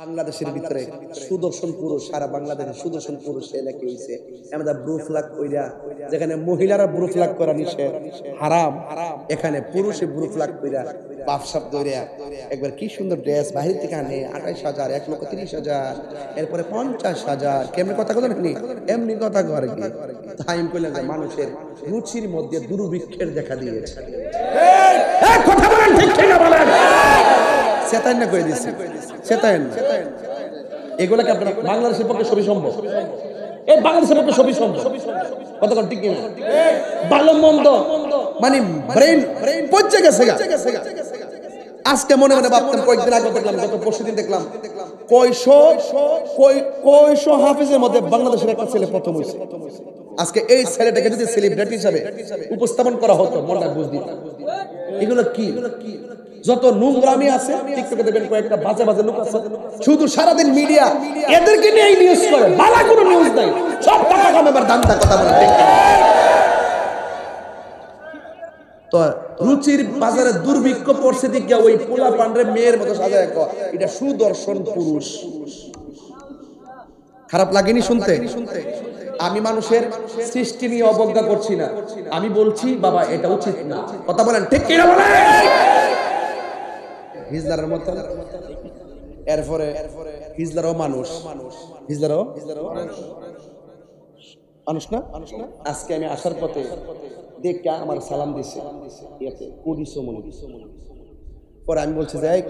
বাংলাদেশের ভিতরে সুদর্শন পুরুষ, সারা বাংলাদেশে সুদর্শন পুরুষ এলাকা হয়েছে আমরা ব্রু ফ্ল্যাগ কইরা, যেখানে মহিলারা ব্রু ফ্ল্যাগ করা নিষেধ, হারাম, এখানে পুরুষে ব্রু ফ্ল্যাগ কইরা বাপসাপ দৌড়িয়া একবার কি সুন্দর ড্রেস বাহির থেকে আনে 28,000, 1,30,000, এরপরে 50,000। কেমনি কথা বলেন আপনি? এমনি কথা করে কি? তাই আমি কইলাম যে মানুষের রুচির মধ্যে দুর্ভিক্ষের দেখা দিয়েছে। কথা বলেন ঠিক কিনা বলেন? সেটাই না কই দিছি, সেটাই না। এগুলাকে আপনারা বাংলাদেশের পক্ষে সবই সম্ভব, এই বাংলাদেশের পক্ষে সবই সম্ভব। কথা কোন ঠিক কিনা? ভালো মন্দ মানে ব্রেন পচে গেছে। আজকে মনে মনে ভাবতাম, কয়েকদিন আগে দেখলাম, গত পরশুদিন দেখলাম, কয়শো হাফিজের মধ্যে বাংলাদেশের একটা ছেলে প্রথম হয়েছে। আজকে এই ছেলেটাকে যদি সেলিব্রিটি হিসাবে উপস্থাপন করা হতো, মনটা বুঝ দিত। এগুলো কি? যত নোংরামি আছে টিকটকে দেখবেন কয়েকটা বাজে বাজে লোক আছে, শুধু সারাদিন মিডিয়া এদেরকে নিয়ে নিউজ করে, ভালো কোনো নিউজ নাই, সব টাকা কামাবার দামটা কথা বলে। তো রুচির বাজারে দুর্ভিক্ষ পড়ছে দিকে ওই পোলা পান্ডে মেয়ের মতো সাজায়, এটা সুদর্শন পুরুষ। খারাপ লাগেনি শুনতে? আমি মানুষের সৃষ্টি নিয়ে অবজ্ঞা করছি না, আমি বলছি বাবা এটা উচিত না। কথা বলেন ঠিক কিনা বলেন? হিজলারের মতো, এরপরে হিজলারও মানুষ, হিজলারও মানুষ না। আজকে আমি আসার পথে দেখে আমার সালাম দিছে, পরে আমি বলছি যাই,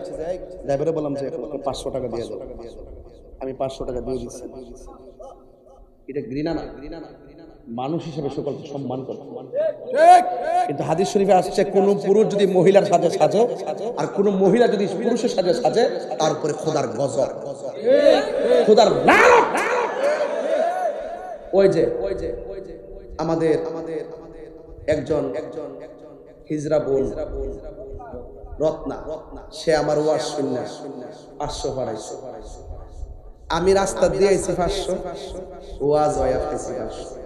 ড্রাইভারে বললাম যে 500 টাকা দিয়ে দাও। আমি 500 টাকা দিয়ে দিচ্ছি। এটা ঘৃণা না? মানুষ হিসেবে সকলকে সম্মান করে। কিন্তু হাদিস শরীফে আসছে, কোন পুরুষ যদি মহিলার সাজে সাজে আর কোন মহিলা যদি পুরুষের সাজে সাজে, তার উপরে খোদার গজব, খোদার লানত। ওই যে আমাদের একজন হিজরা বোন রত্না, সে আমার ওয়াজ শুননা 500 বাড়াইছে। আমি রাস্তা দিয়েছি 500, ওয়াজ হয়ে পাইছি 500।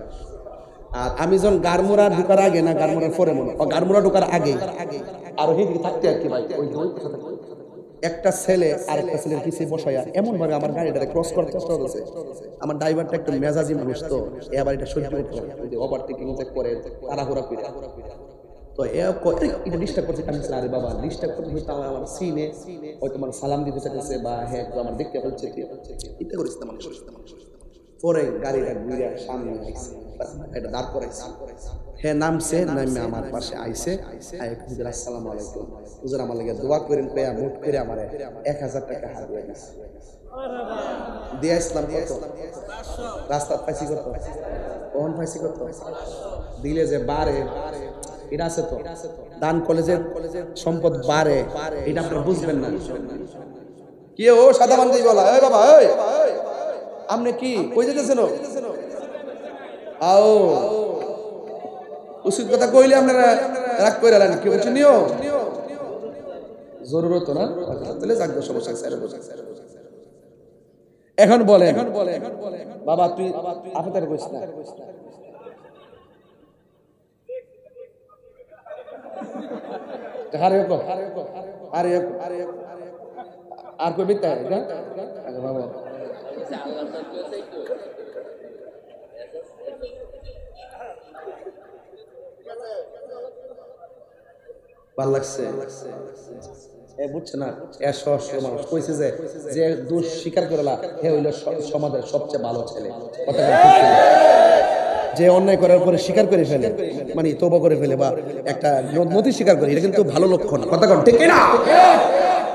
আর আমি যখন গারমুরা ঢুকার আগে না, গারমুরার পরে মনে, গারমুরা ঢুকার আগে আর ওইদিকে থাকতে আর কি ভাই, একটা ছেলে আর একটা ছেলের পিছে বসাইয়া এমন ভাবে আমার গাড়িটারে ক্রস করার চেষ্টা করেছে। আমার ড্রাইভারটা একটু মেজাজি মানুষ, তো এবার এটা সহ্য করতে পারে, যদি ওভারটেকিং করে তাড়াহুড়া করে, তো এটা ডিস্টার্ব করছে। আমি আরে বাবা ডিস্টার্ব করতে হইতো আমার সিনে, হয়তো আমার সালাম দিতে চাইছে বা হ্যাঁ আমার দেখতে বলছে, এটা করিস না মানুষ। পরে গাড়িটা ঘুরে সামনে আইছে, এটা দাঁড় করাইছে, হ্যাঁ নামছে, নামে আমার পাশে আইছে। হুজুর আসসালামু আলাইকুম, হুজুর আমার লাগে দোয়া করেন, পেয়া মুট করে আমার 1000 টাকা হাত দিয়ে দিছে। দিয়ে আসলাম কত, রাস্তা পাইছি কত, কখন পাইছি কত, দিলে যে বারে এটা আছে তো, দান কলেজের সম্পদ বাড়ে, এটা আপনারা বুঝবেন না। কি ও সাদা বান্ধি বলা, এই বাবা এই আপনি কি কই যেতেছেন? আও উচিত কথা কইলে আপনারা রাগ করে আলেন, কি বলছেন নিও জরুরত না, তাহলে যাক সমস্যা। এখন বলে বাবা তুই আফতার কইছ না, আর কই বিতা বাবা ভাল লাগছে, বুঝছে না? মানুষ কইছে যে দোষ স্বীকার করলা হে হইল সমাজের সবচেয়ে ভালো ছেলে। কথা যে অন্যায় করার পরে স্বীকার করে ফেলে, মানে তওবা করে ফেলে বা একটা নতি স্বীকার করে, এটা কিন্তু ভালো লক্ষণ। কথা কোন ঠিক না?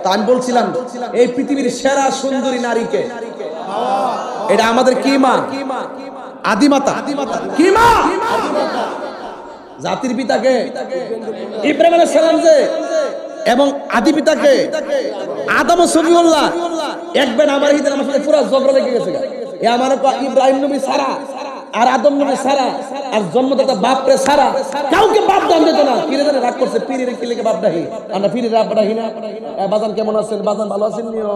তা আমি বলছিলাম এই পৃথিবীর সেরা সুন্দরী নারীকে, এটা আমাদের কি মা? আদিমাতা। কি মা? জাতির পিতাকে ইব্রাহিম আলাইহিস সালাম যে, এবং আদি পিতাকে আদম ও সফিউল্লাহ। একবার আমার হিতে আমার সাথে পুরো ঝগড়া লেগে গেছে। এ আমার ইব্রাহিম নবী সারা আর আদম নবী সারা আর জন্মদাতা বাপ রে সারা, কাউকে বাপ দান দিত না। পীরে জানে রাগ করছে, পীরের কি লেগে বাপ ডাহি, আমরা পীরের বাপ ডাহি না। বাজান কেমন আছেন? বাজান ভালো আছেন নিও।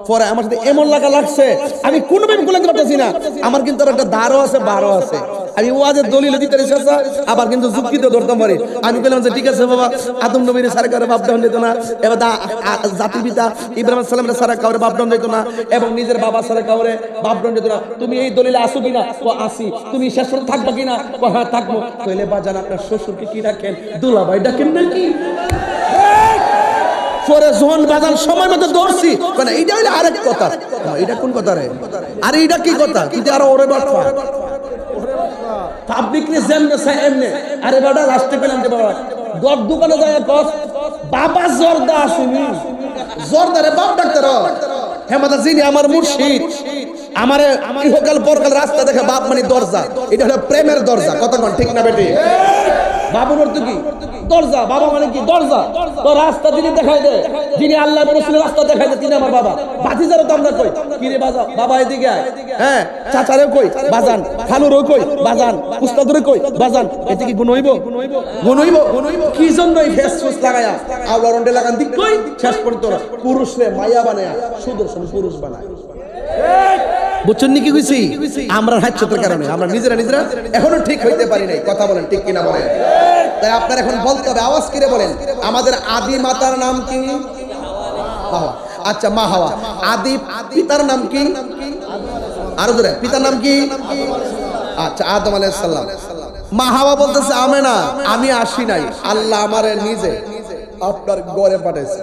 পরে আমার সাথে এমন লাগা লাগছে আমি কোনোভাবে বলতে পারতেছি না। আমার কিন্তু একটা দারও আছে, বারও আছে। আমি ওয়াজের দলিল দিতে চাচা, আবার কিন্তু যুক্তিতে ধরতাম পারি। আমি বললাম যে ঠিক আছে বাবা, আদম নবীর সারা কাউরে বাপ দান দিত না, এবার জাতির পিতা ইব্রাহিম সালামের সারা কাউরে বাপ দান দিত না, এবং নিজের বাবা সারা কাউরে বাপ দান দিত না। তুমি এই দলিলে আসো কিনা? আসি। তুমি শেষ পর্যন্ত থাকবা কিনা? হ্যাঁ থাকবো। কইলে বাজান আপনার শ্বশুরকে কি ডাকেন? দুলাভাই ডাকেন নাকি? পরে যখন বাজান সময় মতো ধরছি, মানে এইটা হইলে আরেক কথা। এটা কোন কথা রে? আরে এটা কি কথা? কিন্তু আরো ওরে বাটফা পাবলিকলি যেমনে চাই এমনে। আরে বাবা লাস্টে পেলাম যে বাবা দর দোকানে যায় কস বাবা জর্দা আসেনি, জর্দা রে বাপ ডাক্তার হেমাদা যিনি আমার মুর্শিদ, আমারে ইহকাল পরকাল রাস্তা দেখে বাপ মানে দরজা। এটা হলো প্রেমের দরজা। কতক্ষণ ঠিক না বেটি? বাবুর অর্থ কি? দরজা। বাবা মানে কি? দরজা। তো রাস্তা যিনি দেখাই দেয়, যিনি আল্লাহ রাসূলের রাস্তা দেখাই দেয়, তিনি আমার বাবা। ভাতিজারও তো আমরা কই কি রে বাজা, বাবা এদিকে আয়। হ্যাঁ, চাচারে কই বাজান, খালুরও কই বাজান, উস্তাদরে কই বাজান। এতে কি গুণ হইব? গুণ হইব। কি জন্য এই ফেসফুস লাগায়া আল্লাহর রন্ডে লাগান দিক কই শেষ পর্যন্ত পুরুষরে মাইয়া বানায়া সুদর্শন পুরুষ বানায়। বুঝছেন নি কি কইছি? আমরা হাচ্ছতের কারণে আমরা নিজেরা এখনো ঠিক হইতে পারি নাই। কথা বলেন ঠিক কিনা বলেন? তাই আপনার এখন বলতে হবে, আওয়াজ করে বলেন, আমাদের আদি মাতার নাম কি? হাওয়া। আচ্ছা, মা হাওয়া। আদি পিতার নাম কি? আরো ধরে, পিতার নাম কি? আচ্ছা, আদম আলাইহিস সালাম। মা হাওয়া বলতেছে আমেনা, আমি আসি নাই, আল্লাহ আমারে নিজে আপনার ঘরে পাঠাইছে।